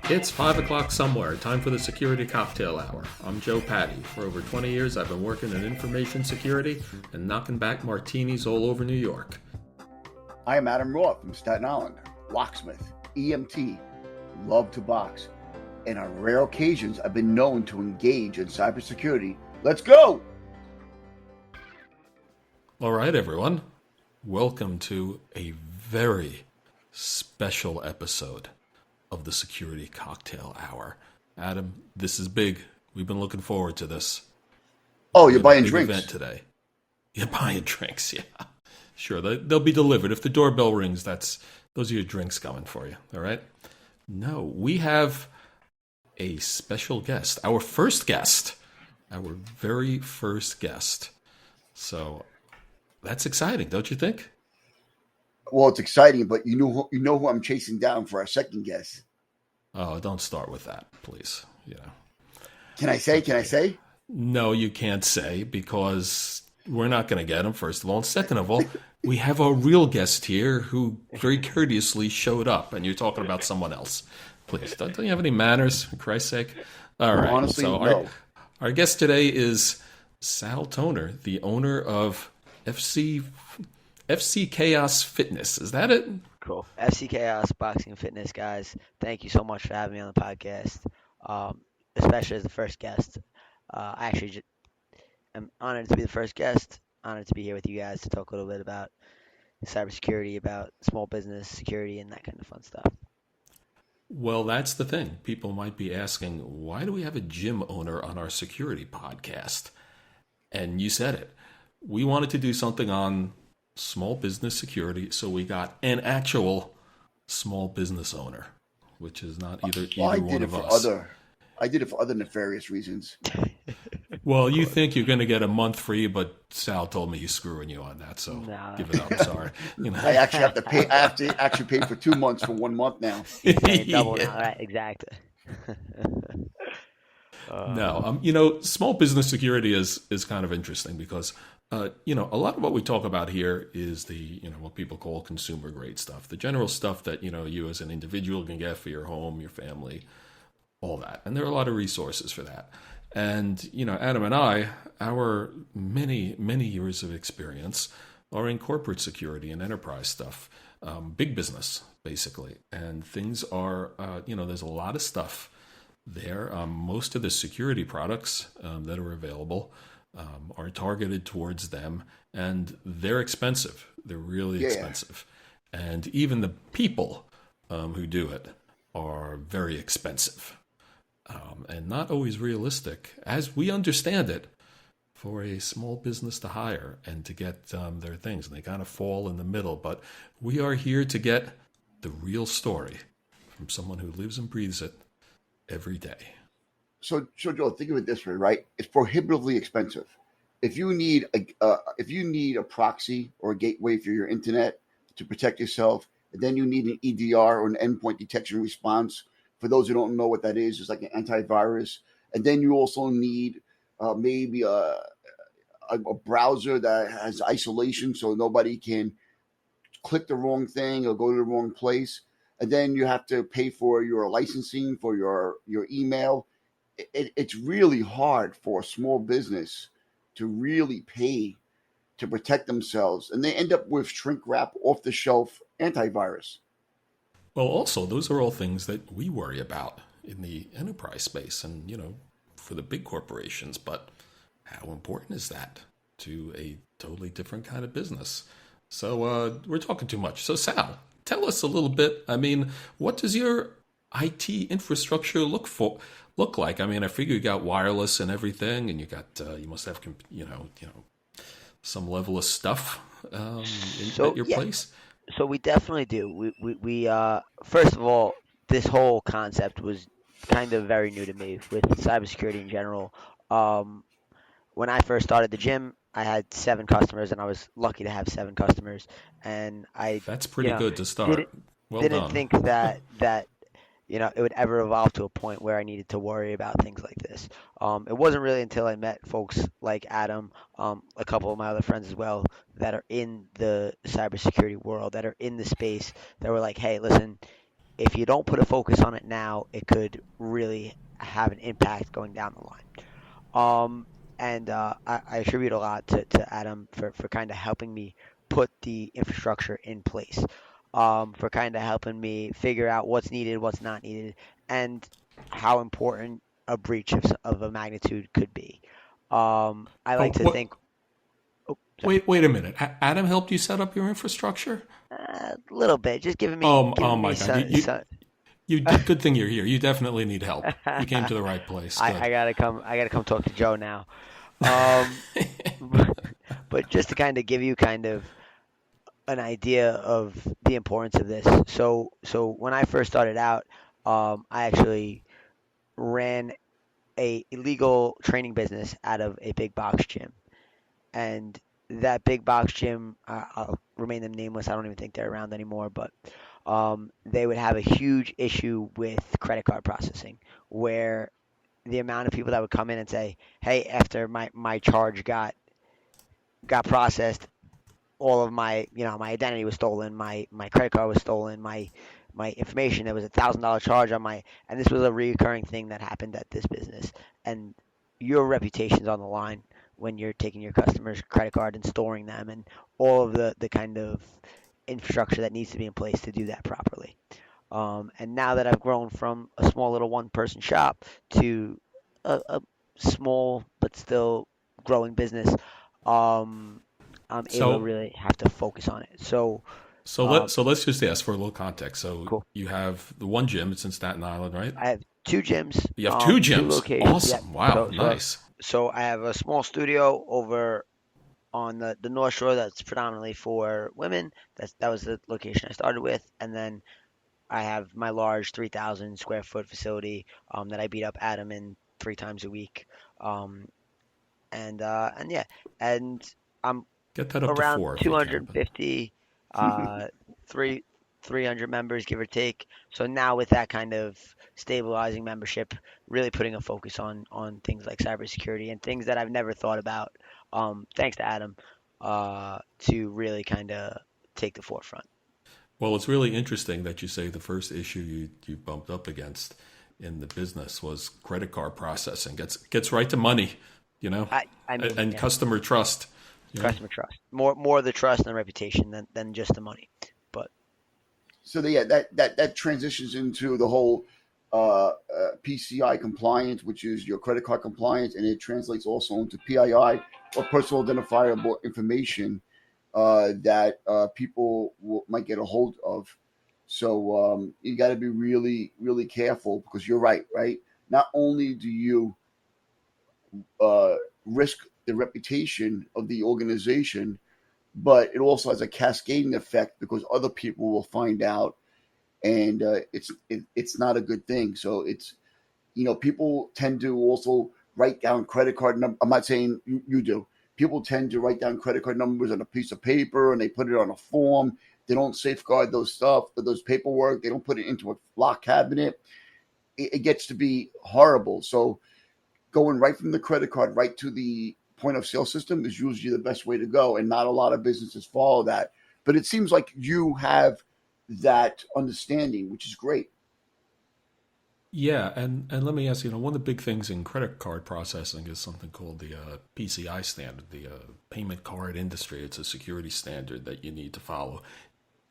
It's 5 o'clock somewhere, time for the Security Cocktail Hour. I'm Joe Patty. For over 20 years, I've been working in information security and knocking back martinis all over New York. I am Adam Roth from Staten Island, locksmith, EMT, love to box, and on rare occasions, I've been known to engage in cybersecurity. Let's go! All right, everyone. Welcome to a very special episode of the Security Cocktail Hour. Adam, this is big. We've been looking forward to this. Oh, you're buying big drinks? Event today. You're buying drinks, yeah. Sure, they'll be delivered. If the doorbell rings, those are your drinks coming for you, all right? No, we have a special guest, our very first guest. So that's exciting, don't you think? Well, it's exciting, but you know who I'm chasing down for our second guest. Oh, don't start with that, please. Can I say? No, you can't say, because we're not going to get him, first of all. And second of all, we have a real guest here who very courteously showed up, and you're talking about someone else. Please, don't you have any manners, for Christ's sake? All right. Honestly, so no. Our guest today is Sal Toner, the owner of FC Chaos Fitness. Is that it? Cool. FC Chaos Boxing and Fitness, guys. Thank you so much for having me on the podcast, especially as the first guest. I actually am honored to be the first guest, honored to be here with you guys to talk a little bit about cybersecurity, about small business security, and that kind of fun stuff. Well, that's the thing. People might be asking, why do we have a gym owner on our security podcast? And you said it. We wanted to do something on small business security, so we got an actual small business owner, which is not either one of us. I did it for other nefarious reasons. Well, you think you're going to get a month free, but Sal told me he's screwing you on that, so give it up. Sorry. I actually have to pay. I have to actually pay for 2 months for 1 month now. Double now, right? Exactly. No, small business security is kind of interesting because a lot of what we talk about here is the what people call consumer grade stuff, the general stuff that you as an individual can get for your home, your family, all that, and there are a lot of resources for that. And Adam and I, our many years of experience are in corporate security and enterprise stuff, big business basically, and things are there's a lot of stuff there. Most of the security products that are available are targeted towards them, and they're expensive. They're really expensive. And even the people who do it are very expensive and not always realistic, as we understand it, for a small business to hire and to get their things. And they kind of fall in the middle. But we are here to get the real story from someone who lives and breathes it every day. So Joe, think of it this way, right? It's prohibitively expensive. If you need a proxy or a gateway for your internet to protect yourself, and then you need an EDR or an endpoint detection response. For those who don't know what that is, it's like an antivirus. And then you also need maybe a browser that has isolation so nobody can click the wrong thing or go to the wrong place. And then you have to pay for your licensing for your email. It's really hard for a small business to really pay to protect themselves. And they end up with shrink wrap, off-the-shelf antivirus. Well, also, those are all things that we worry about in the enterprise space and, for the big corporations. But how important is that to a totally different kind of business? So we're talking too much. So Sal, tell us a little bit. I mean, what does your IT infrastructure look like? I mean, I figure you got wireless and everything, and you must have some level of stuff at your place. So we definitely do. We first of all, this whole concept was kind of very new to me with cybersecurity in general. When I first started the gym, I had 7 customers, and I was lucky to have 7 customers. And that's pretty good to start. Well didn't done. think that it would ever evolve to a point where I needed to worry about things like this. It wasn't really until I met folks like Adam, a couple of my other friends as well, that are in the cybersecurity world, that are in the space, that were like, hey, listen, if you don't put a focus on it now, it could really have an impact going down the line. And I attribute a lot to Adam for kind of helping me put the infrastructure in place, for kind of helping me figure out what's needed, what's not needed, and how important a breach of a magnitude could be. I Oh, like to what? think, oh, sorry, Wait a minute. Adam helped you set up your infrastructure? a little bit, just giving me Oh giving me my God. some. Good thing you're here. You definitely need help. You came to the right place. Good. I gotta come talk to Joe now. Um, but just to kind of give you kind of an idea of the importance of this. So when I first started out, I actually ran a illegal training business out of a big box gym, and that big box gym, I'll remain them nameless. I don't even think they're around anymore, but they would have a huge issue with credit card processing, where the amount of people that would come in and say, "Hey, after my charge got processed, all of my identity was stolen, my credit card was stolen, my information. There was $1,000 charge on my, and this was a recurring thing that happened at this business. And your reputation's on the line when you're taking your customer's credit card and storing them, and all of the kind of infrastructure that needs to be in place to do that properly. And now that I've grown from a small little one-person shop to a small but still growing business, um, I'm able to So really have to focus on it. So, um, let's just ask for a little context. So cool. you have the one gym. It's in Staten Island, right? I have two gyms, You have two two gyms. locations. Yep. Awesome. Wow. So, Nice. so I have a small studio over on the North Shore that's predominantly for women. That was the location I started with, and then I have my large 3,000 square foot facility that I beat up Adam in 3 times a week. Um, and yeah, and I'm Get that up to around four if you can. But 250, three 300 members, give or take. So now with that kind of stabilizing membership, really putting a focus on things like cybersecurity and things that I've never thought about, thanks to Adam, to really kind of take the forefront. well, it's really interesting that you say the first issue you bumped up against in the business was credit card processing. Gets right to money, you know, I mean, and yeah, customer trust. You know. customer trust, more the trust and the reputation than just the money. But So yeah, that transitions into the whole PCI compliance, which is your credit card compliance, and it translates also into PII or personal identifiable information that people might get a hold of. So you got to be really, really careful because you're right, right? Not only do you uh, risk the reputation of the organization, but it also has a cascading effect because other people will find out, and it's not a good thing. So it's people tend to also write down credit card number. I'm not saying you do. People tend to write down credit card numbers on a piece of paper and they put it on a form. They don't safeguard those paperwork. They don't put it into a lock cabinet. It gets to be horrible. So going right from the credit card right to the point of sale system is usually the best way to go, and not a lot of businesses follow that. But it seems like you have that understanding, which is great. Yeah, and let me ask you, one of the big things in credit card processing is something called the PCI standard, the payment card industry. It's a security standard that you need to follow.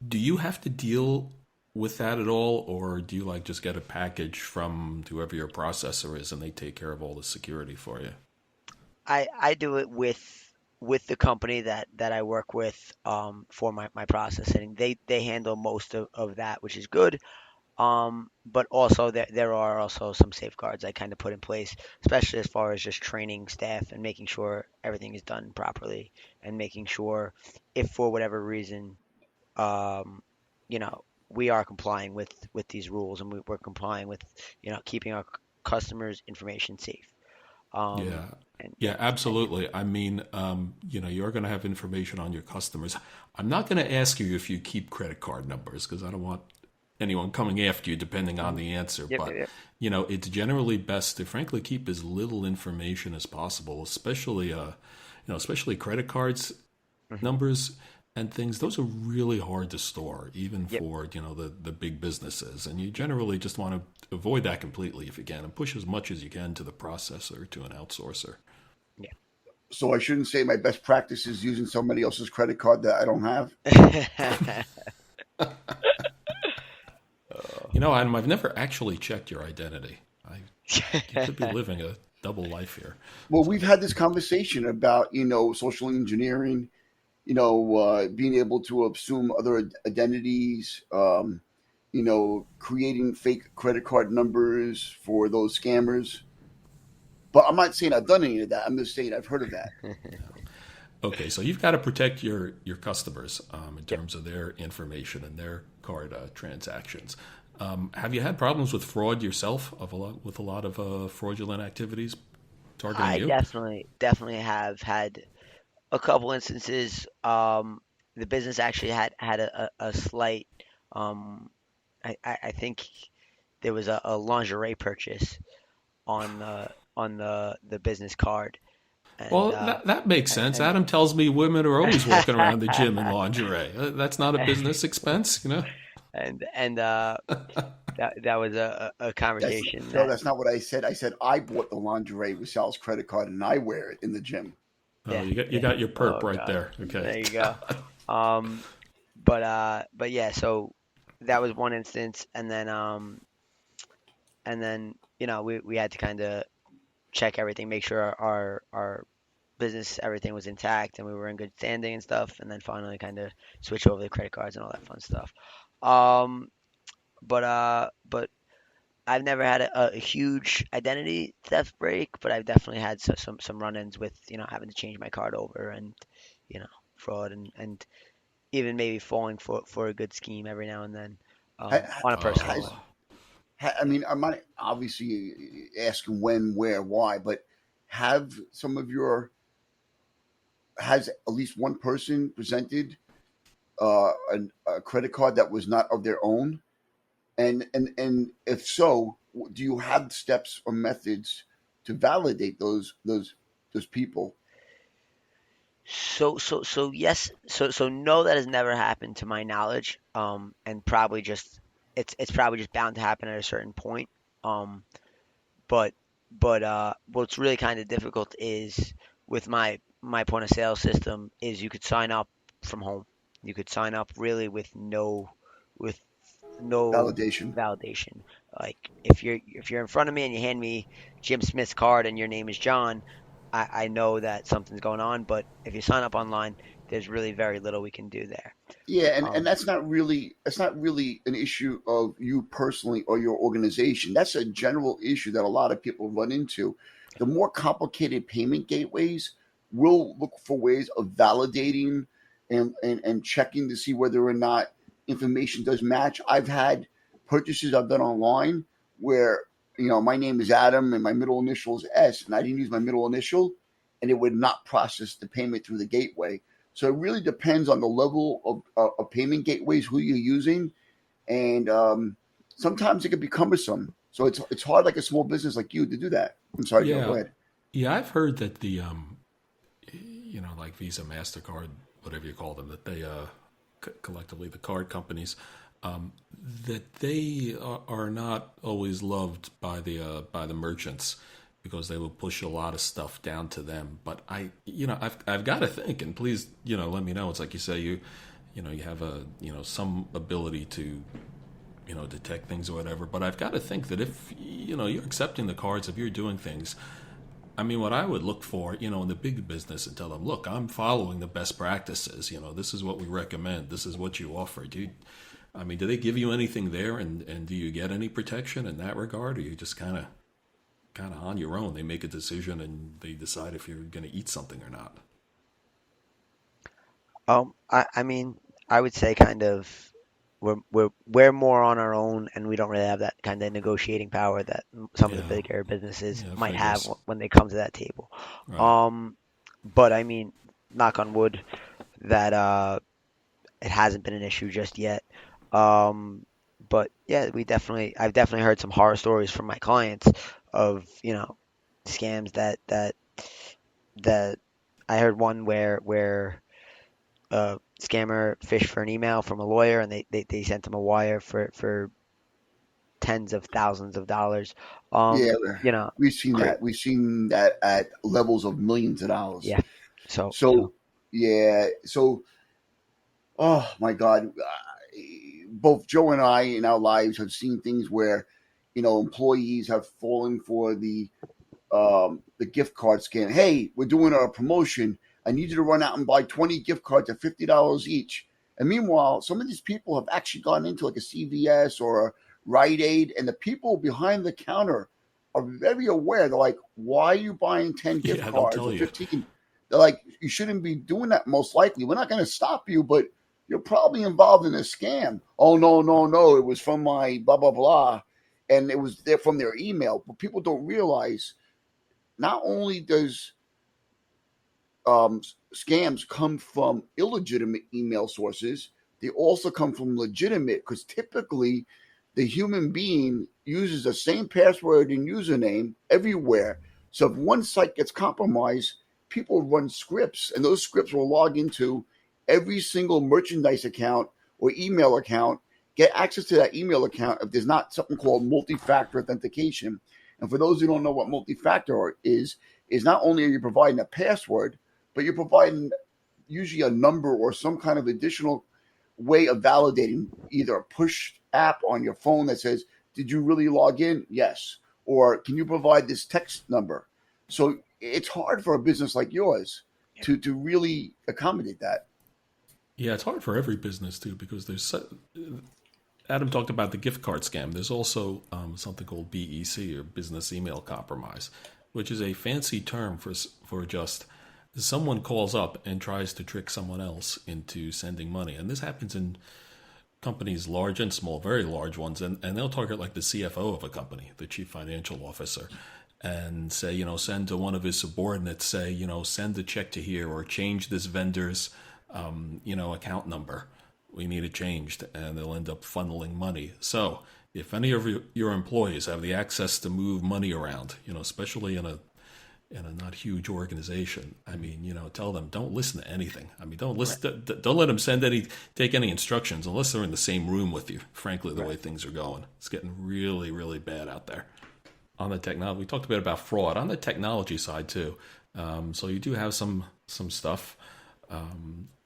Do you have to deal with that at all, or do you like just get a package from whoever your processor is and they take care of all the security for you? I do it with the company that I work with, for my processing. They handle most of that, which is good. But also there are also some safeguards I kind of put in place, especially as far as just training staff and making sure everything is done properly, and making sure if for whatever reason, um, we are complying with these rules, and we're complying with, keeping our customers' information safe. Um, Yeah. and yeah, Yeah, absolutely. I mean, you're going to have information on your customers. I'm not going to ask you if you keep credit card numbers because I don't want anyone coming after you, depending on the answer. Yep, yep, But yep. it's generally best to frankly keep as little information as possible, especially especially credit cards Hmm. numbers and things. Those are really hard to store, even Yep. for the big businesses. And you generally just want to avoid that completely if you can, and push as much as you can to the processor, to an outsourcer. So I shouldn't say my best practice is using somebody else's credit card that I don't have. Yeah. Adam, I've never actually checked your identity. You could be living a double life here. Well, So, we've had this conversation about social engineering, being able to assume other identities, creating fake credit card numbers for those scammers. But I'm not saying I've done any of that. I'm just saying I've heard of that. okay, so you've got to protect your customers in Yep. terms of their information and their card transactions. Have you had problems with fraud yourself? With a lot of fraudulent activities targeting I you? definitely have had a couple instances. The business actually had a slight. Um, I think there was a lingerie purchase on the business card, and Well, that makes sense. and Adam tells me women are always walking around the gym in lingerie. That's not a business expense. and that was a That's conversation no, that that's not what I said. I said I bought the lingerie with Sal's credit card and I wear it in the gym. Oh, yeah, you got your perp oh right God, there. Okay. there you go. Um, but yeah, so that was one instance, and then we had to kind of check everything, make sure our business everything was intact and we were in good standing and stuff, and then finally kind of switch over the credit cards and all that fun stuff. Um, but I've never had a huge identity theft break, but I've definitely had some run-ins with having to change my card over and you know fraud and even maybe falling for a good scheme every now and then on a personal Has Oh, one. I mean, I'm not obviously asking when, where, why, but have some of your has at least one person presented a credit card that was not of their own, and if so, do you have steps or methods to validate those people? So yes, so no, that has never happened to my knowledge. And probably just it's probably just bound to happen at a certain point. Um, but what's really kind of difficult is with my point of sale system is you could sign up from home. You could sign up really with no Validation. validation. Like if you're in front of me and you hand me Jim Smith's card and your name is John, I know that something's going on. But if you sign up online, there's really very little we can do there. Yeah, and Um, that's not really an issue of you personally or your organization. That's a general issue that a lot of people run into. The more complicated payment gateways will look for ways of validating and checking to see whether or not information does match. I've had purchases I've done online where my name is Adam and my middle initial is S, and I didn't use my middle initial, and it would not process the payment through the gateway. So it really depends on the level of payment gateways, who you're using, and sometimes it can be cumbersome. So it's hard, like a small business like you, to do that. I'm sorry, Joe. Go yeah, ahead. yeah. I've heard that like Visa, Mastercard, whatever you call them, that they collectively the card companies, that they are not always loved by the merchants because they will push a lot of stuff down to them. But I've got to think, and please, let me know. It's like you say, you have some ability to detect things or whatever. But I've got to think that if you're accepting the cards, if you're doing things, I mean, what I would look for, in the big business and tell them, look, I'm following the best practices. This is what we recommend. This is what you offer. I mean, do they give you anything there, and do you get any protection in that regard, or you just kind of on your own? They make a decision and they decide if you're going to eat something or not. I mean, I would say kind of we're more on our own, and we don't really have that kind of negotiating power that some of the Yeah, bigger businesses yeah, might have figures. when they come to that table. Right. Um, but I mean, knock on wood that it hasn't been an issue just yet. Um, But yeah, I've definitely heard some horror stories from my clients of, scams that I heard one where a scammer fished for an email from a lawyer, and they sent him a wire for tens of thousands of dollars. Yeah, You know, we've seen great. that. We've seen that at levels of millions of dollars. Yeah. So So yeah, so oh my God, both Joe and I in our lives have seen things where employees have fallen for the gift card scam. Hey, we're doing a promotion. I need you to run out and buy 20 gift cards at $50 each. And meanwhile, some of these people have actually gone into like a CVS or a Rite Aid, and the people behind the counter are very aware. They're like, "Why are you buying 10 gift Yeah, they'll cards tell or you. 15?" They're like, "You shouldn't be doing that. Most likely, we're not going to stop you, but you're probably involved in a scam." Oh no, no, no! It was from my blah blah blah, and it was there from their email. But people don't realize not only does um, scams come from illegitimate email sources, they also come from legitimate because typically the human being uses the same password and username everywhere. So if one site gets compromised, people run scripts, and those scripts will log into every single merchandise account or email account, get access to that email account if there's not something called multi-factor authentication. And for those who don't know what multi-factor is not only are you providing a password, but you're providing usually a number or some kind of additional way of validating either a push app on your phone that says, "Did you really log in?" Yes. Or can you provide this text number? So it's hard for a business like yours to really accommodate that. Yeah, it's hard for every business too because Adam talked about the gift card scam. There's also something called BEC or business email compromise, which is a fancy term for just someone calls up and tries to trick someone else into sending money. And this happens in companies large and small, very large ones, and they'll target like the CFO of a company, the chief financial officer, and say, send to one of his subordinates, say, send a check to here or change this vendor's, account number. We need it changed, and they'll end up funneling money. So if any of your employees have the access to move money around, especially in a not huge organization, I mean, tell them don't listen to anything. I mean, Right. don't let them take any instructions unless they're in the same room with you. Frankly, the way Right. things are going, it's getting really, really bad out there. On the technology, we talked a bit about fraud on the technology side too. So you do have some stuff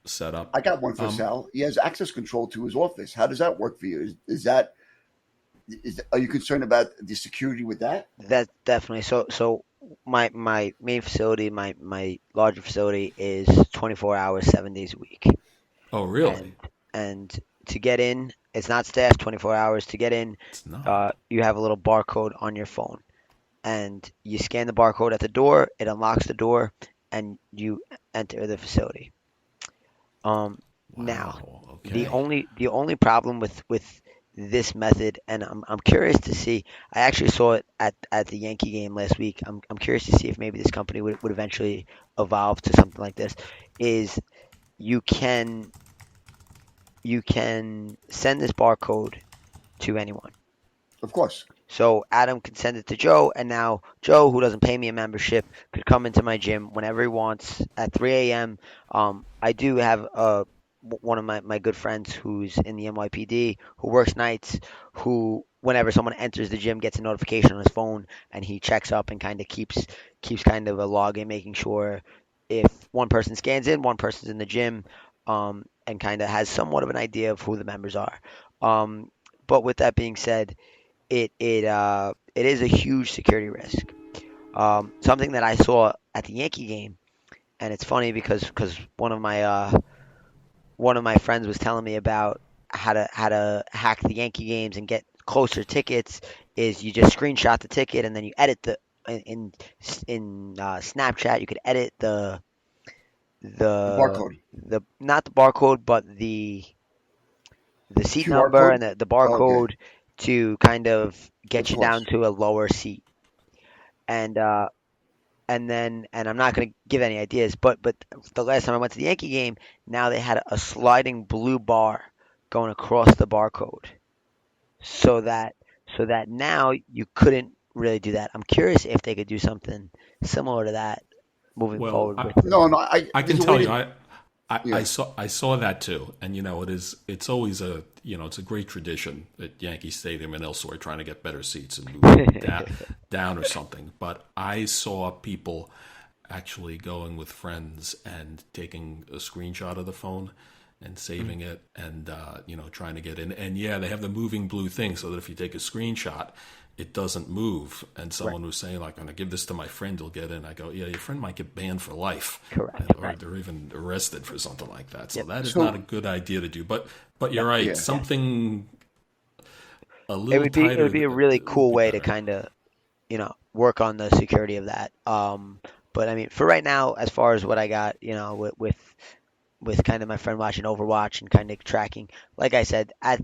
set I up. got one for Um, Sal. He has access control to his office. How does that work for you? Are you concerned about the security with that? that's definitely so. My main facility, my larger facility is 24 hours, 7 days a week, oh, really? and to get in, it's not staffed 24 hours. To get in, It's not. you have a little barcode on your phone, and you scan the barcode at the door. It unlocks the door, and you enter the facility. Um, Now, Wow. the Okay. only problem with this method, and I'm curious to see. I actually saw it at the Yankee game last week. I'm curious to see if maybe this company would eventually evolve to something like this. Is you can you can send this barcode to anyone. Of course. So Adam could send it to Joe, and now Joe, who doesn't pay me a membership, could come into my gym whenever he wants at 3 a.m. I do have one of my good friends who's in the NYPD who works nights, who whenever someone enters the gym gets a notification on his phone, and he checks up and kind of keeps kind of a log in, making sure if one person scans in, one person's in the gym, and kind of has somewhat of an idea of who the members are. Um, but with that being said, it is a huge security risk. Something that I saw at the Yankee game, and it's funny because one of my friends was telling me about how to hack the Yankee games and get closer tickets. Is you just screenshot the ticket and then you edit the in Snapchat. You could edit The the barcode, the not the barcode but the seat QR number code. and the Oh, okay, barcode to kind of of get you down course. to a lower seat. And I'm not going to give any ideas, but the last time I went to the Yankee game, now they had a sliding blue bar going across the barcode. so that now you couldn't really do that. I'm curious if they could do something similar to that moving Well, forward with No, no. I can There's a way tell you, to. I Yeah. saw that too, and it's always it's a great tradition at Yankee Stadium and elsewhere trying to get better seats and move them down or something. But I saw people actually going with friends and taking a screenshot of the phone and saving it and trying to get in. And yeah, they have the moving blue thing so that if you take a screenshot, it doesn't move. And Right. someone was saying, like, I'm going to give this to my friend, he'll get in. I go, yeah, your friend might get banned for life, Correct. or Right. they're even arrested for something like that. So Yep. that is not a So good idea to do. But you're Yep. right, yeah. Yes. something a It little would be tighter a really would cool be way to better. kind of work on the security of that. But I mean, for right now, as far as what I got, with kind of my friend watching Overwatch and kind of tracking, like I said, at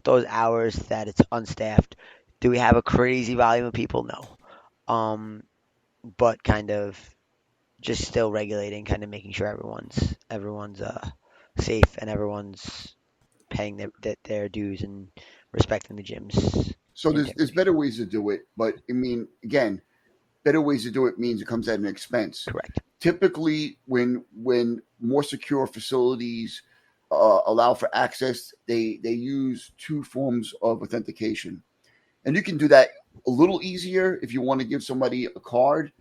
those hours that it's unstaffed, do we have a crazy volume of people? No. But kind of just still regulating, kind of making sure everyone's safe and everyone's paying their dues and respecting the gym's so there's integrity. better ways to do it, but I mean, again, better ways to do it means it comes at an expense. Correct. Typically, when more secure facilities allow for access, they use two forms of authentication, and you can do that a little easier if you want to give somebody a card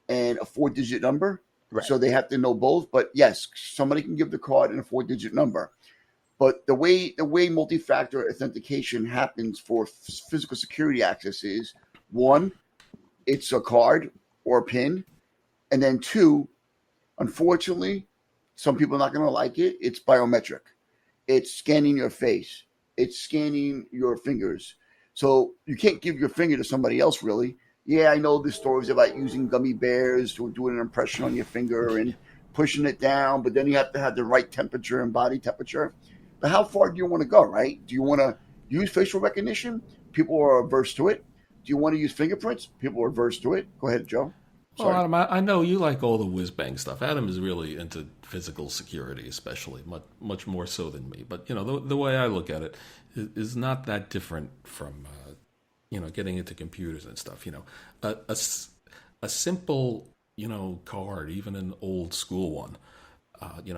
and a four-digit number. Right. So they have to know both. But yes, somebody can give the card and a four-digit number. But the way multi-factor authentication happens for physical security access is one, it's a card or a pin, and then two, unfortunately, some people are not going to like it. It's biometric. It's scanning your face. It's scanning your fingers. So you can't give your finger to somebody else, really. Yeah, I know the stories about using gummy bears to do an impression on your finger and pushing it down, but then you have to have the right temperature and body temperature. But how far do you want to go, right? Do you want to use facial recognition? People are averse to it. Do you want to use fingerprints? People are averse to it. Go ahead, Joe. Well, Sorry. Adam, I know you like all the whiz bang stuff. Adam is really into physical security, especially much more so than me. But the way I look at it is not that different from getting into computers and stuff. A simple card, even an old school one,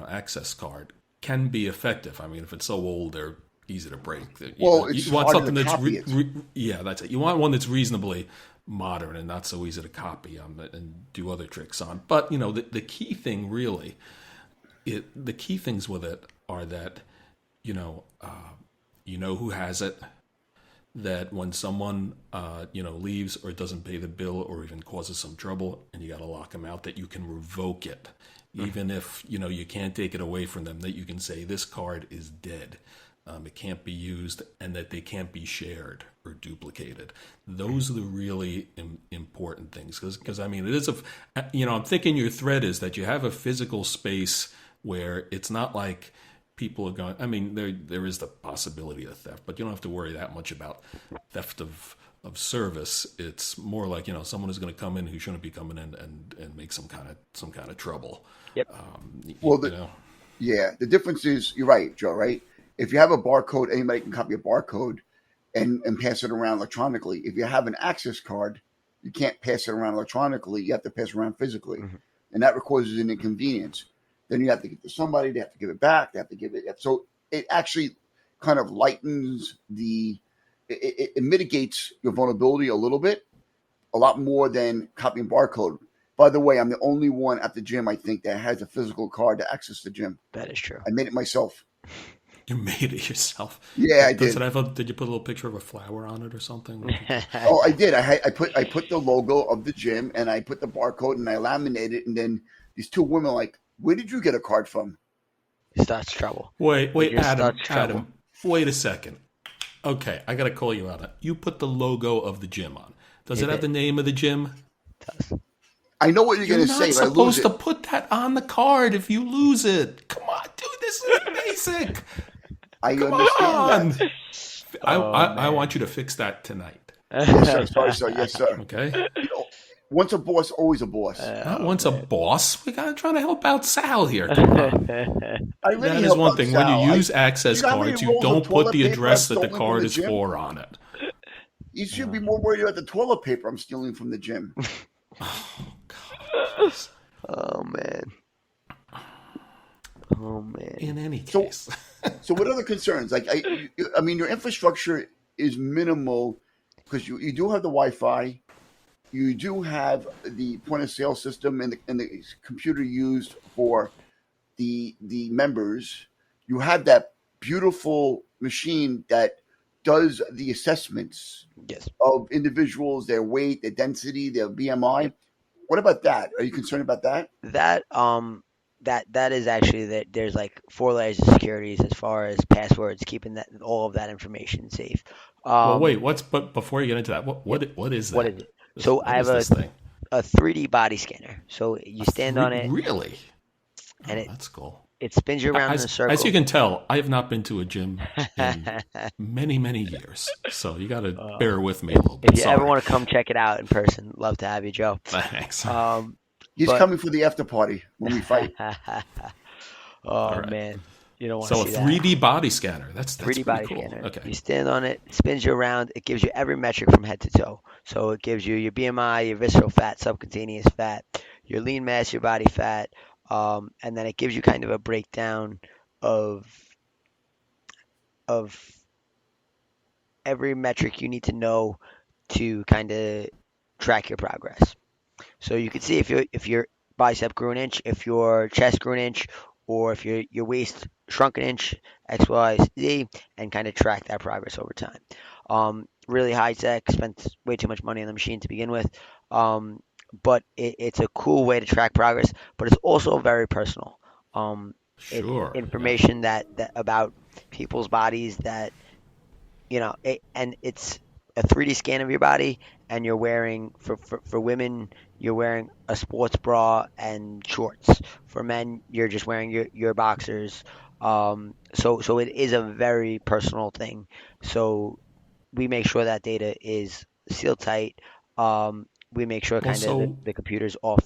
access card, can be effective. I mean, if it's so old, they're easy to break. Well, You it's want harder to something that's copy it. yeah, that's it. You want one that's reasonably modern and not so easy to copy and do other tricks on. But the key thing really, the key things with it are that you know who has it. That when someone leaves or doesn't pay the bill or even causes some trouble, and you got to lock them out, that you can revoke it, even if you can't take it away from them. That you can say this card is dead, it can't be used, and that they can't be shared or duplicated. Those are the really important things because I mean it is I'm thinking your thread is that you have a physical space where it's not like people are going. I mean, there is the possibility of theft, but you don't have to worry that much about theft of service. It's more like someone is going to come in who shouldn't be coming in and make some kind of trouble. Yep. You, Well, you know, yeah, the difference is you're right, Joe. Right? If you have a barcode, anybody can copy a barcode and pass it around electronically. If you have an access card, you can't pass it around electronically. You have to pass it around physically, Hmm. and that causes an inconvenience. Then you have to give it to somebody. They have to give it back. They have to give it. So it actually kind of lightens it mitigates your vulnerability a little bit, a lot more than copying barcode. By the way, I'm the only one at the gym I think that has a physical card to access the gym. That is true. I made it myself. you made it yourself. Yeah, I Does it did. have did you put a little picture of a flower on it or something? Oh, I did. I put the logo of the gym and I put the barcode and I laminated it. And then these two women are like, "Where did you get a card from?" Starts trouble. It Wait, just starts trouble. Adam, wait a second. Okay, I got to call you out. You put the logo of the gym on. Does It it have the did. name of the gym? It does. I know what you're You're gonna say not if I lose supposed to it. put that on the card if you lose it. Come on, dude, this is basic. I Come understand that. on. I Oh want man. you to fix that tonight. Yes, sir. Sorry, sir. Yes, sir. Okay? You know, once a boss, always a boss. Not Oh once a man. boss. We gotta try to help out Sal here. Come on. I really That is help one out thing. When you Sal. use Do access you know how many cards, you rolls of don't put toilet the paper I've address that the stolen from card the is gym? for on it. You should be more worried about the toilet paper I'm stealing from the gym. Oh, God, jeez. Oh man. Oh man. In any So, case. so what other concerns? Like, I mean, your infrastructure is minimal because you do have the Wi-Fi, you do have the point of sale system and the computer used for the members. You have that beautiful machine that does the assessments Yes. of individuals, their weight, their density, their BMI. Yep. What about that? Are you concerned about that? That is actually that there's like 4 layers of securities as far as passwords, keeping that all of that information safe. Well, Um, wait. But before you get into that, yep. what is What that? is it? So I What have is this thing? a 3D body scanner. So you A stand three? on it Really? and Oh, that's cool. it spins you around in a As you circle. can tell, I have not been to a gym in many, many years. So you got to Uh, bear with me a if, little if bit. you ever Sorry. want to come check it out in person, love to have you, Joe. Thanks. Um, He's but coming for the after party when we fight. All oh right. man, you don't want to So a see that. 3D body scanner. That's 3D pretty body cool. scanner. Okay. You stand on it, spins you around. It gives you every metric from head to toe. So it gives you your BMI, your visceral fat, subcutaneous fat, your lean mass, your body fat, and then it gives you kind of a breakdown of of every metric you need to know to kind of track your progress. So you can see if your bicep grew an inch, if your chest grew an inch, or if your waist shrunk an inch, X, Y, Z, and kind of track that progress over time. Really high tech, spent way too much money on the machine to begin with, um, but it's a cool way to track progress. But it's also very personal. It's Sure. Yeah. information that about people's bodies that and it's a 3D scan of your body, and you're wearing for women, you're wearing a sports bra and shorts. For men, you're just wearing your boxers. So it is a very personal thing. So we make sure that data is sealed tight. We make sure kind of Also, the computer's off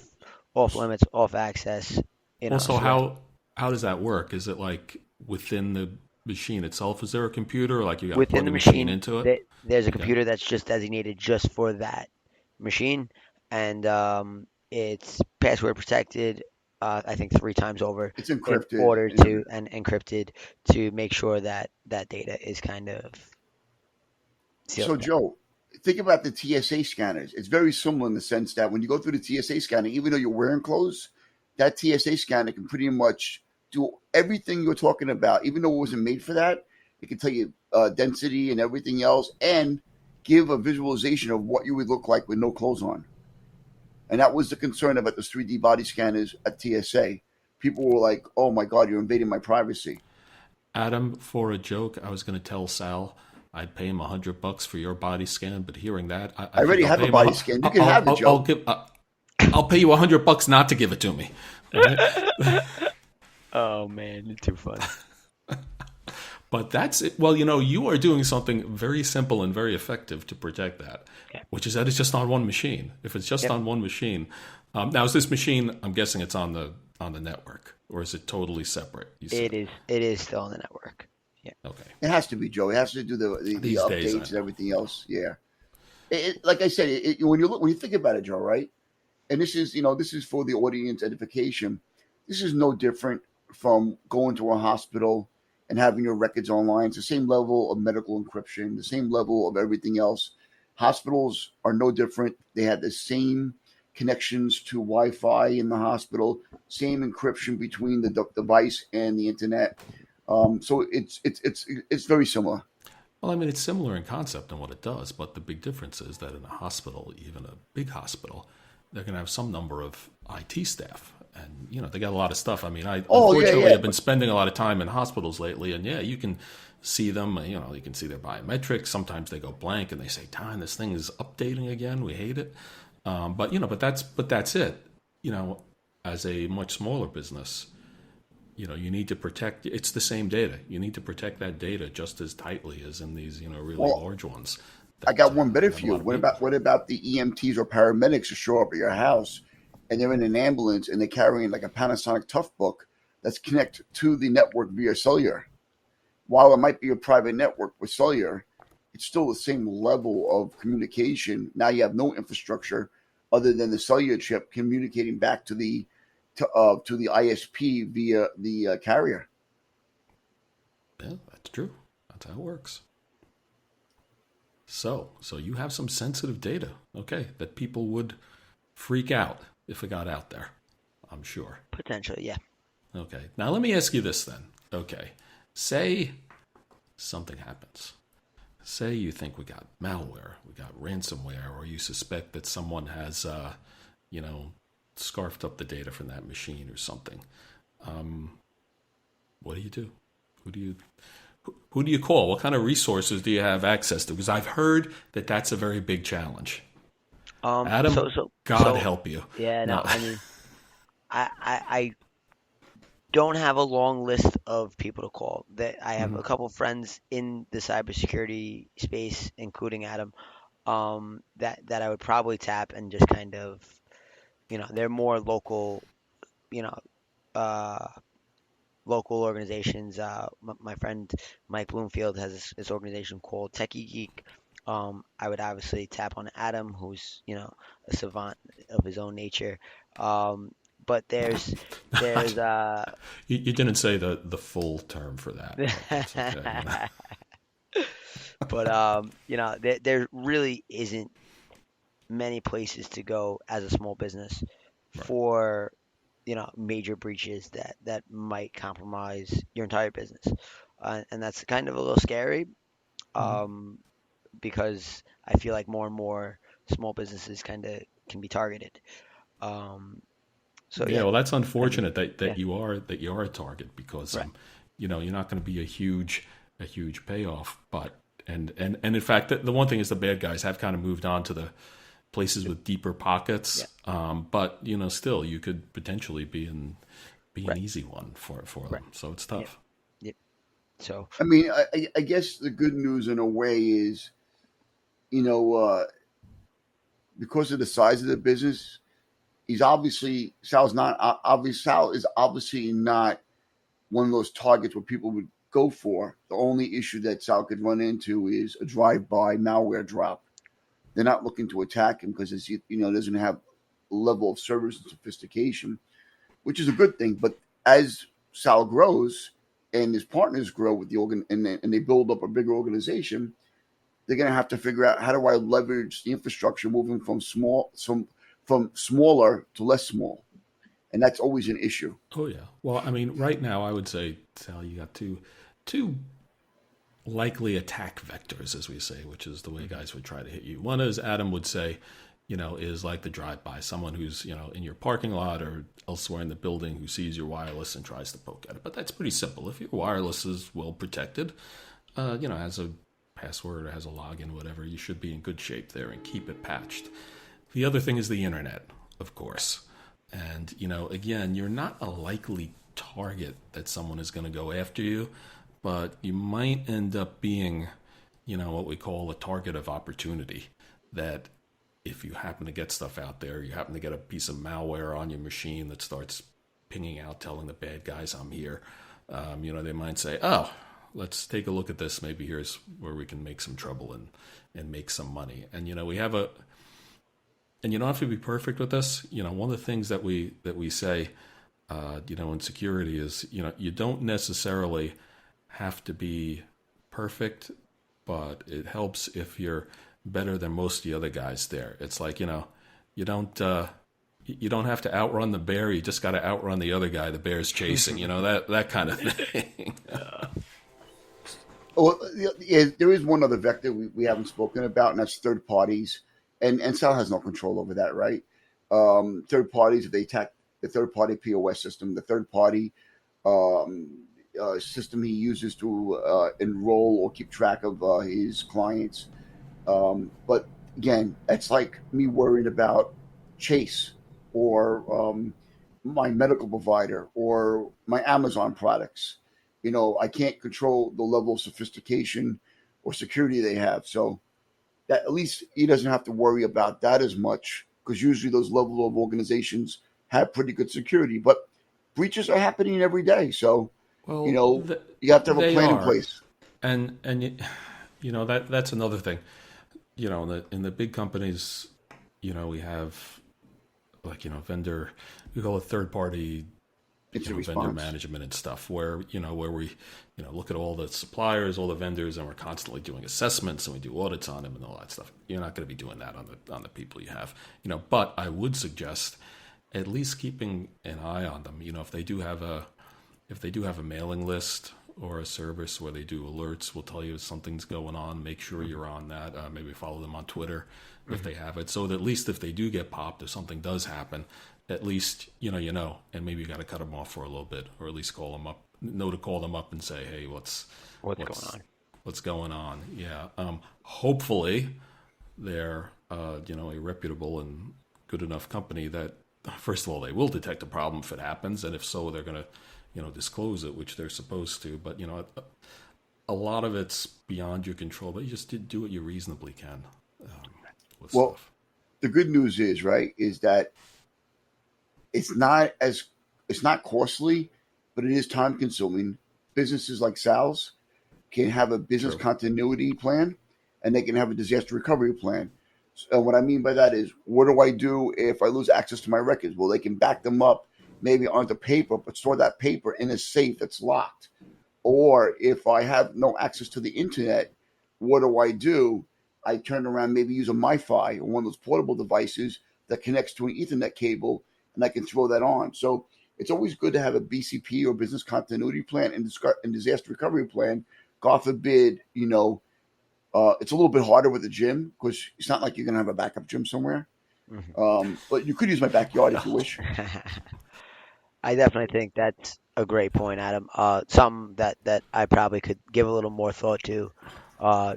limits, off access. also, So that how does that work? Is it like within the machine itself? Is there a computer, or like you got to within plug the a machine machine, into it? there's a Okay. computer that's just designated just for that machine, and it's password protected. I think 3 times over It's in encrypted order and to everything. and encrypted to make sure that that data is kind of sealed So, away. Joe, think about the TSA scanners. It's very similar in the sense that when you go through the TSA scanner, even though you're wearing clothes, that TSA scanner can pretty much do everything you're talking about. Even though it wasn't made for that, it can tell you density and everything else, and give a visualization of what you would look like with no clothes on. And that was the concern about the 3D body scanners at TSA. People were like, "Oh my God, you're invading my privacy." Adam, for a joke, I was going to tell Sal I'd pay him $100 for your body scan, but hearing that, I I think already I'll have pay a him. body scan. You can have it, I'll Joe. give. I'll pay you $100 not to give it to me. All right. Oh man, you're too funny. But that's it. Well, you are doing something very simple and very effective to protect that, Yeah. which is that it's just on one machine. If it's just Yep. on one machine, now is this machine? I'm guessing it's on the network, or is it totally separate? You said It is still on the network. Yeah. okay. It has to be, Joe. It has to do the These days, I updates and know. everything else. Yeah. Like I said, when you think about it, Joe, right? And this is for the audience edification. This is no different from going to a hospital and having your records online. It's the same level of medical encryption, the same level of everything else. Hospitals are no different. They have the same connections to Wi-Fi in the hospital, same encryption between the device and the internet. So it's very similar. Well, I mean, it's similar in concept and what it does, but the big difference is that in a hospital, even a big hospital, they're going to have some number of IT staff, and they got a lot of stuff. I mean, I Oh yeah, unfortunately yeah. have been spending a lot of time in hospitals lately, and yeah, you can see them. You can see their biometrics. Sometimes they go blank, and they say, "Time, this thing is updating again. We hate it." But that's it. You know, as a much smaller business, you need to protect. It's the same data. You need to protect that data just as tightly as in these really Well, large ones. I got one better you have for a you. lot of people. What about the EMTs or paramedics who show up at your house and they're in an ambulance and they're carrying like a Panasonic Toughbook that's connected to the network via cellular? While it might be a private network with cellular, it's still the same level of communication. Now you have no infrastructure other than the cellular chip communicating back to the ISP via the carrier. Yeah, that's true. That's how it works. So you have some sensitive data, okay, that people would freak out if it got out there, I'm sure. Potentially, yeah. Okay, now let me ask you this then. Okay, say something happens. Say you think we got malware, we got ransomware, or you suspect that someone has, you know, scarfed up the data from that machine or something. Um, what do you do? Who do you who do you call? What kind of resources do you have access to? Because I've heard that that's a very big challenge. Um, Adam, so so God so help you. yeah, no, No. I mean, I don't have a long list of people to call. That I have Mhm. a couple friends in the cybersecurity space, including Adam, that I would probably tap and just kind of, they're more local, you know, uh, local organizations. My friend Mike Bloomfield has this organization called Techie Geek. I would obviously tap on Adam, who's a savant of his own nature. Um, but there's You didn't say the full term for that, but that's okay. You know. but there really isn't many places to go as a small business Right. for major breaches that might compromise your entire business, and that's kind of a little scary, Mhm. um, because I feel like more and more small businesses kind of can be targeted. Um, so Yeah, yeah, well, that's I mean, unfortunate yeah, that you are a target because right, you're not going to be a huge payoff, but and in fact, the one thing is the bad guys have kind of moved on to the places with deeper yeah, pockets, but still you could potentially be an right, easy one for right, them. So it's yep, tough. yep. So I mean, I guess the good news in a way is, you know, because of the size of the business, Sal is obviously not one of those targets where people would go for. The only issue that Sal could run into is a drive-by malware drop. They're not looking to attack him because it's doesn't have a level of service and sophistication, which is a good thing. But as Sal grows and his partners grow with the organ and they build up a bigger organization, they're going to have to figure out how do I leverage the infrastructure moving from smaller to less small, and that's always an issue. Oh yeah. Well, I mean, right now I would say, Sal, you got two likely attack vectors, as we say, which is the way guys would try to hit you. One is Adam would say, is like the drive-by, someone who's in your parking lot or elsewhere in the building who sees your wireless and tries to poke at it. But that's pretty simple. If your wireless is well protected, has a password or has a login, whatever, you should be in good shape there and keep it patched. The other thing is the internet, of course. And, again, you're not a likely target that someone is going to go after you, but you might end up being, what we call a target of opportunity. That if you happen to get stuff out there, you happen to get a piece of malware on your machine that starts pinging out, telling the bad guys I'm here, they might say, oh, let's take a look at this. Maybe here's where we can make some trouble and make some money. And, we have and you don't have to be perfect with this. One of the things that we say, in security is, you don't necessarily have to be perfect, but it helps if you're better than most of the other guys there. It's like, you don't you don't have to outrun the bear. You just got to outrun the other guy the bear's chasing. That kind of thing. Oh, yeah, there is one other vector we haven't spoken about, and that's third parties. And Sal has no control over that, right? Third parties, if they attack the third party POS system, the third party um, system he uses to enroll or keep track of his clients. But again, that's like me worried about Chase or my medical provider or my Amazon products. I can't control the level of sophistication or security they have. So that at least he doesn't have to worry about that as much because usually those level of organizations have pretty good security. But breaches are happening every day, so you Well, know you have to have a they plan in are, place. and that's another thing. In the big companies, we have like vendor, we call it third party, It's a vendor response. management and stuff, where we look at all the suppliers, all the vendors, and we're constantly doing assessments and we do audits on them and all that stuff. You're not going to be doing that on the people you have, But I would suggest at least keeping an eye on them. If they do have a mailing list or a service where they do alerts, will tell you if something's going on. Make sure you're on that. Maybe follow them on Twitter if they have it, so that at least if they do get popped, if something does happen, at least and maybe you got to cut them off for a little bit, or at least call them up. Know to call them up and say, hey, What's going on? what's going on? Yeah. Hopefully, they're a reputable and good enough company that first of all they will detect a problem if it happens, and if so, they're going to disclose it, which they're supposed to. But a lot of it's beyond your control. But you just do what you reasonably can with Well, stuff. the good news is right is that it's not costly, but it is time consuming. Businesses like Sal's can have a business True. continuity plan, and they can have a disaster recovery plan. So what I mean by that is, what do I do if I lose access to my records? Well, they can back them up maybe onto paper, but store that paper in a safe that's locked. Or if I have no access to the internet, what do? I turn around, maybe use a MiFi or one of those portable devices that connects to an Ethernet cable, and I can throw that on. So it's always good to have a BCP or business continuity plan and disaster recovery plan. God forbid, it's a little bit harder with the gym because it's not like you're going to have a backup gym somewhere. But you could use my backyard if you wish. I definitely think that's a great point, Adam. Something that I probably could give a little more thought to,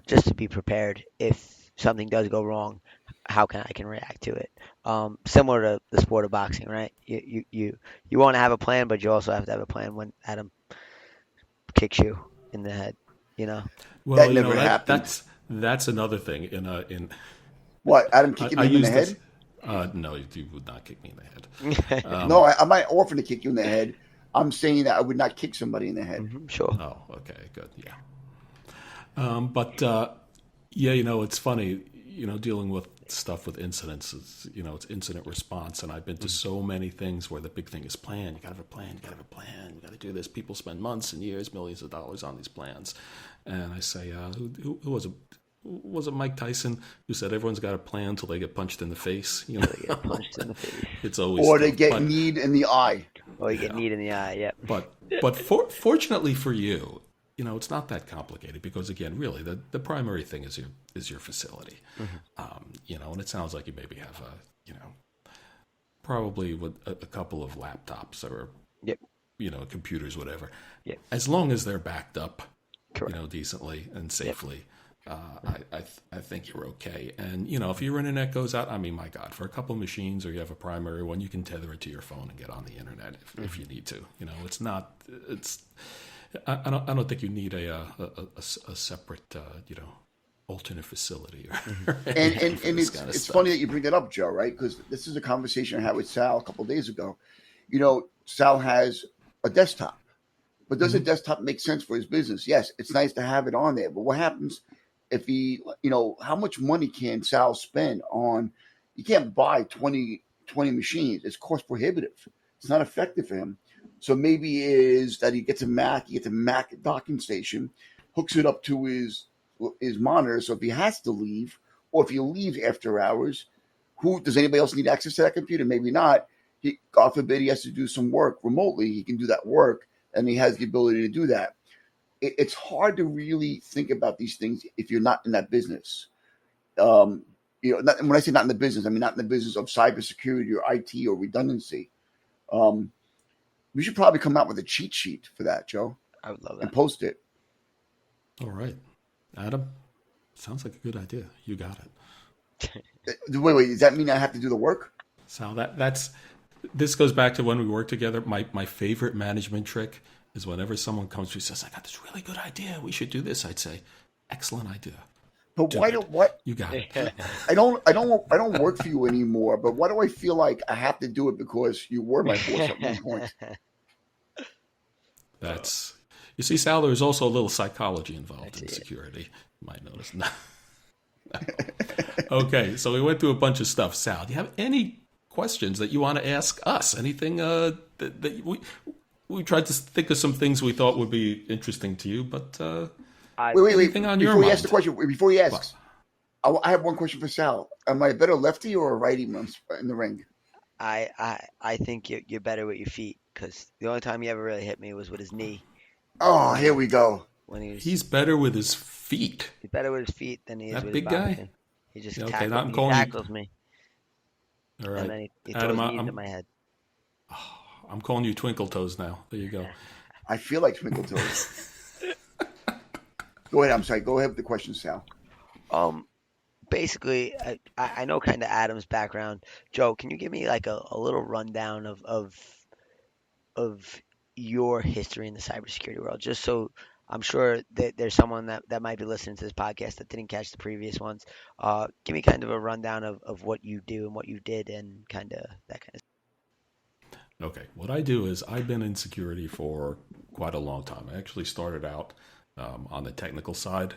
just to be prepared if something does go wrong. How can react to it? Similar to the sport of boxing, right? You want to have a plan, but you also have to have a plan when Adam kicks you in the head. You know. Well, That never happened. that's another thing. In What, Adam kicking I him in the use this. head? No, you would not kick me in the head. No, I'm not offering to kick you in the head. I'm saying that I would not kick somebody in the head. Sure. Oh, okay, good, yeah. But yeah, it's funny, dealing with stuff with incidents. It's incident response, and I've been to so many things where the big thing is plan. You got to have a plan. You got to have a plan. You got to do this. People spend months and years, millions of dollars on these plans, and I say, who was it? Was it Mike Tyson who said everyone's got a plan until they get punched in the face? They get punched in the face, It's always Or they tough. get But kneed in the eye. or you get kneed in the eye. Yep. fortunately for you, it's not that complicated because again, really, the primary thing is your facility. And it sounds like you maybe have probably with a couple of laptops or Yep. computers, whatever. Yep. As long as they're backed up, Correct. decently and safely. I think you're okay. And if your internet goes out, I mean, my God, for a couple of machines or you have a primary one, you can tether it to your phone and get on the internet if you need to. It's not. It's. I don't think you need a separate alternate facility or And anything and, for and this it's kind of it's stuff. funny that you bring that up, Joe, right? Because this is a conversation I had with Sal a couple of days ago. Sal has a desktop, but does a desktop make sense for his business? Yes, it's nice to have it on there, but what happens if how much money can Sal spend on? You can't buy 20 machines. It's cost prohibitive. It's not effective for him. So maybe it is that he gets a Mac docking station, hooks it up to his monitor. So if he has to leave, or if he leaves after hours, who does anybody else need access to that computer? Maybe not. God forbid he has to do some work remotely. He can do that work, and he has the ability to do that. It's hard to really think about these things if you're not in that business. When I say not in the business, I mean not in the business of cybersecurity or IT or redundancy. Um, we should probably come out with a cheat sheet for that, Joe, I would love and that. post it. All right, Adam, sounds like a good idea. You got it. Wait, does that mean I have to do the work? So this goes back to when we worked together. My favorite management trick is whenever someone comes to me and says, I got this really good idea, we should do this, I'd say, excellent idea. But Do why do it. what? You got it. I don't work for you anymore. But why do I feel like I have to do it because you were my boss at one point? That's you see, Sal. There's also a little psychology I involved see in it. security. You might notice. Okay, so we went through a bunch of stuff. Sal, do you have any questions that you want to ask us? Anything that we tried to think of some things we thought would be interesting to you, but I Wait. anything on your Before you ask the mind? question, before he What? asks, I have one question for Sal. Am I a better lefty or a righty in the ring? I think you're better with your feet because the only time he ever really hit me was with his knee Oh, when here we go. he was He's better with his feet. he's better with his feet than he is That with his big guy. boxing. He just Yeah, okay, now I'm calling you. tackles me All and right, then he Adam. throws knees at my head. I'm calling you Twinkle Toes now. There you go. I feel like Twinkle Toes. Go ahead. I'm sorry. Go ahead with the question, Sal. Um, Basically, I know kind of Adam's background. Joe, can you give me like a little rundown of your history in the cybersecurity world, just so I'm sure that there's someone that might be listening to this podcast that didn't catch the previous ones. Give me kind of a rundown of what you do and what you did and kind of that kind of Okay, what I do is I've been in security for quite a long time. I actually started out on the technical side,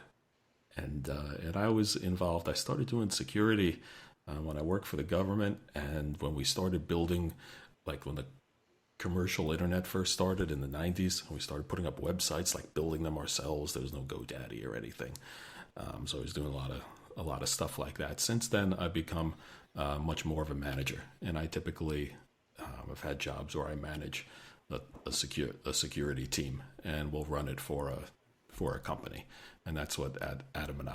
and I was involved. I started doing security when I worked for the government, and when we started building, like when the commercial internet first started in the 90s, we started putting up websites, like building them ourselves. There was no GoDaddy or anything, so I was doing a lot of stuff like that. Since then, I've become much more of a manager, and I typically I've had jobs where I manage a security team, and we'll run it for a company, and that's what Adam and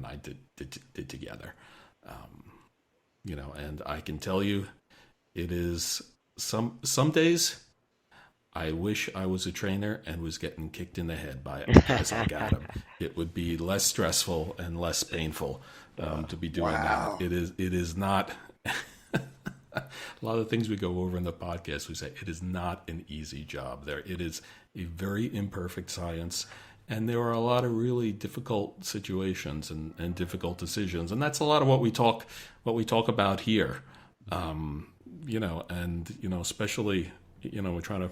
I did together. And I can tell you, it is some days I wish I was a trainer and was getting kicked in the head by guys like Adam. It would be less stressful and less painful to be doing that. Wow. It is not. A lot of the things we go over in the podcast, we say it is not an easy job. It is a very imperfect science, and there are a lot of really difficult situations and difficult decisions, and that's a lot of what we talk about here. Especially, we're trying to,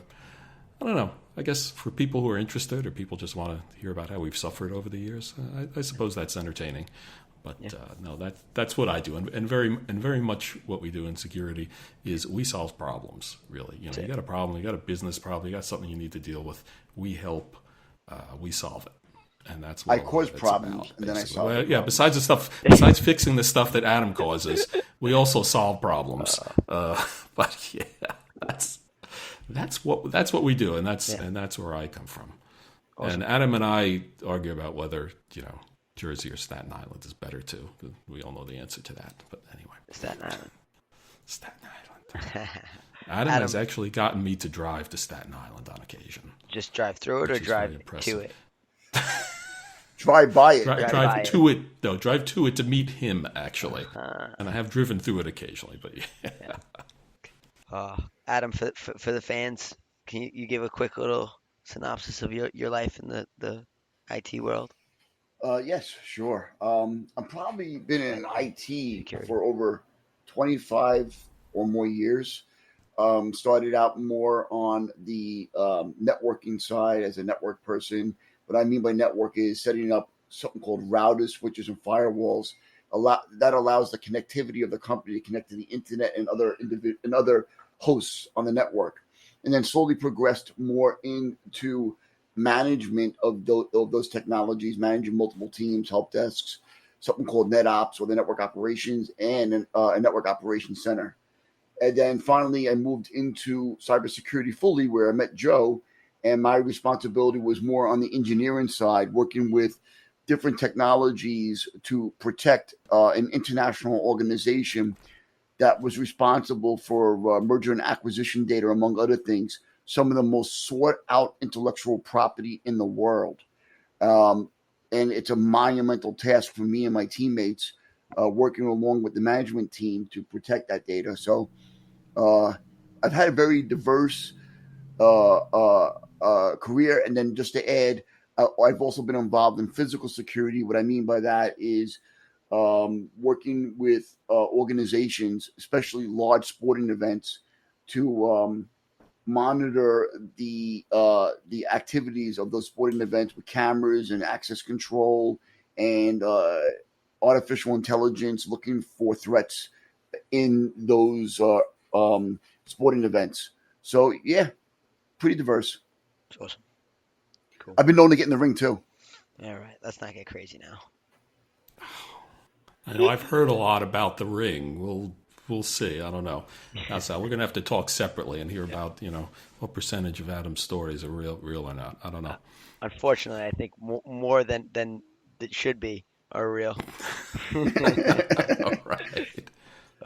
I don't know, I guess for people who are interested or people just want to hear about how we've suffered over the years, I suppose that's entertaining. But yeah. no, that's what I do, and very much what we do in security is we solve problems. Really, you got a problem, you got a business problem, you got something you need to deal with. We help, we solve it, and that's what I cause it's problems about, and then I basically. solve the Well, yeah. problems. Besides fixing the stuff that Adam causes, we also solve problems. But yeah, that's what we do, and that's where I come from. Awesome. And Adam and I argue about whether Jersey or Staten Island is better too. We all know the answer to that. But anyway, Staten Island. Staten Island. Adam has actually gotten me to drive to Staten Island on occasion. Just drive through it or Which is very drive to impressive. it? Drive by it. Drive by to it. No, drive to it to meet him actually. Uh, And I have driven through it occasionally, but yeah. Adam, for the fans, can you give a quick little synopsis of your life in the IT world? Yes, sure. I've probably been in IT Security. for over 25 or more years. Started out more on the networking side as a network person. What I mean by network is setting up something called routers, switches, and firewalls. That allows the connectivity of the company to connect to the internet and other hosts on the network, and then slowly progressed more into management of those technologies, managing multiple teams, help desks, something called NetOps or the network operations, and a network operations center. And then finally, I moved into cybersecurity fully, where I met Joe, and my responsibility was more on the engineering side, working with different technologies to protect an international organization that was responsible for merger and acquisition data, among other things, some of the most sought out intellectual property in the world. Um, and it's a monumental task for me and my teammates working along with the management team to protect that data. So uh, I've had a very diverse career. And then just to add, I've also been involved in physical security. What I mean by that is working with organizations, especially large sporting events, to monitor the activities of those sporting events with cameras and access control and artificial intelligence, looking for threats in those sporting events. So yeah, pretty diverse. It's awesome. Cool. I've been known to get in the ring too. All right. Let's not get crazy now. I know I've heard a lot about the ring. We'll see. I don't know. Now, Sal, we're gonna have to talk separately and hear about what percentage of Adam's stories are real or not. I don't know. Unfortunately, I think more than it should be are real. All right.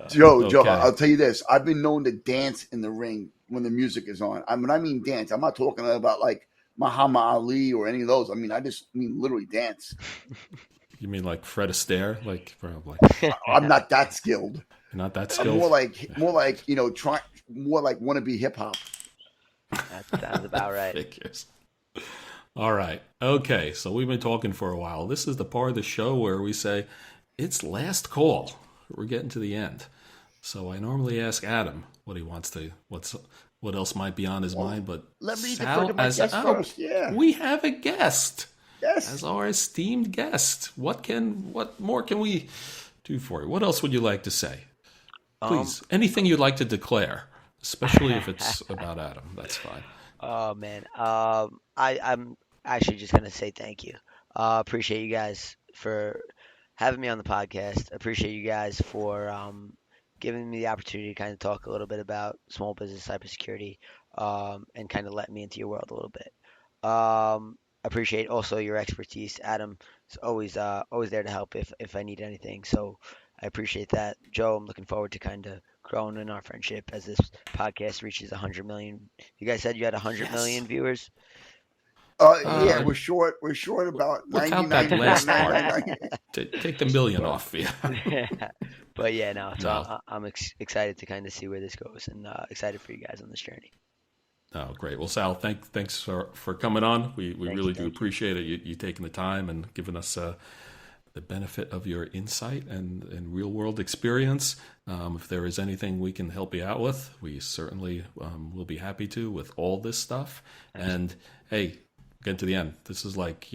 Joe, Okay. I'll tell you this. I've been known to dance in the ring when the music is on. When I mean dance, I'm not talking about like Muhammad Ali or any of those. I mean, I just mean literally dance. You mean like Fred Astaire? Like, probably. I'm not that skilled. You're not that I'm skilled? more like more like wannabe hip hop. That sounds about right. Figures. All right. Okay. So we've been talking for a while. This is the part of the show where we say it's last call. We're getting to the end. So I normally ask Adam what he wants to, what else might be on his mind. But Let me Sal, defer to my guest first. Yeah. we have a guest Yes. as our esteemed guest. What more can we do for you? What else would you like to say? Please, anything you'd like to declare, especially if it's about Adam. That's fine. Oh man. I'm actually just gonna say thank you. Appreciate you guys for having me on the podcast. Appreciate you guys for giving me the opportunity to kind of talk a little bit about small business cybersecurity and kind of let me into your world a little bit. Appreciate also your expertise. Adam is always there to help if I need anything. So I appreciate that. Joe, I'm looking forward to kind of growing in our friendship as this podcast reaches 100 million. You guys said you had 100 million Yes. viewers. Yeah, we're short. We're short about Without that 99. last part, take the million off. Yeah. But yeah, no. So No. I'm excited to kind of see where this goes and excited for you guys on this journey. Oh, great. Well, Sal, thanks for coming on. We really do you. appreciate it. You taking the time and giving us the benefit of your insight and real world experience. If there is anything we can help you out with, we certainly will be happy to with all this stuff. And hey, get to the end. This is like,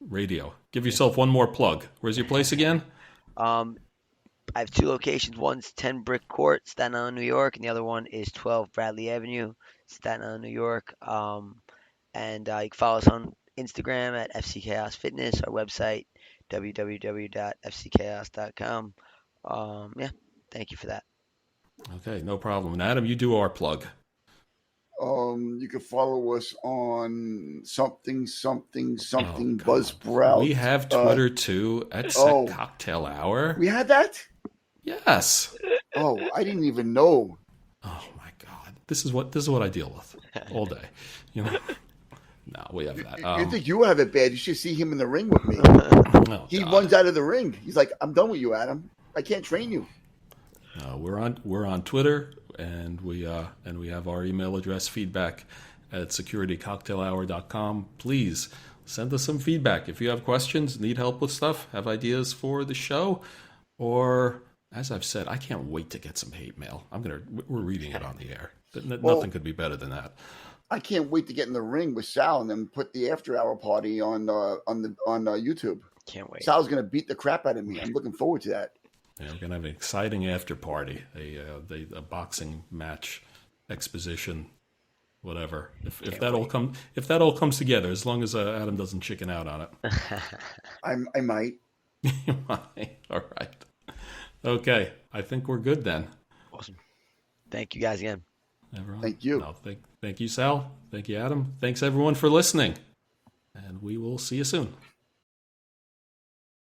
radio. Give yourself one more plug. Where's your place again? I have two locations. One's 10 Brick Court, Staten Island, New York, and the other one is 12 Bradley Avenue, Staten Island, New York. And you can follow us on Instagram at FC Chaos Fitness, our website, www.fcchaos.com. Yeah, thank you for that. Okay, no problem. And Adam, you do our plug. You can follow us on something Oh, God. Buzzsprout. We have Twitter too at Sec Cocktail Hour. We had that? Yes. Oh, I didn't even know. Oh my God. This is what I deal with all day. No, we have that. You think you have it bad? You should see him in the ring with me. Oh, He God. runs out of the ring. He's like, "I'm done with you, Adam. I can't train you." We're on Twitter, and we have our email address, feedback at securitycocktailhour.com. Please send us some feedback if you have questions, need help with stuff, have ideas for the show, or as I've said, I can't wait to get some hate mail. We're reading it on the air. Nothing could be better than that. I can't wait to get in the ring with Sal and then put the after hour party on YouTube. Can't wait. Sal's gonna beat the crap out of me. I'm looking forward to that. Yeah, we're gonna have an exciting after party, a boxing match, exposition, whatever. If that all comes together, as long as Adam doesn't chicken out on it. I might. All right. Okay, I think we're good then. Awesome. Thank you guys again. Everyone. Thank you. No, thank you, Sal. Thank you, Adam. Thanks everyone for listening, and we will see you soon.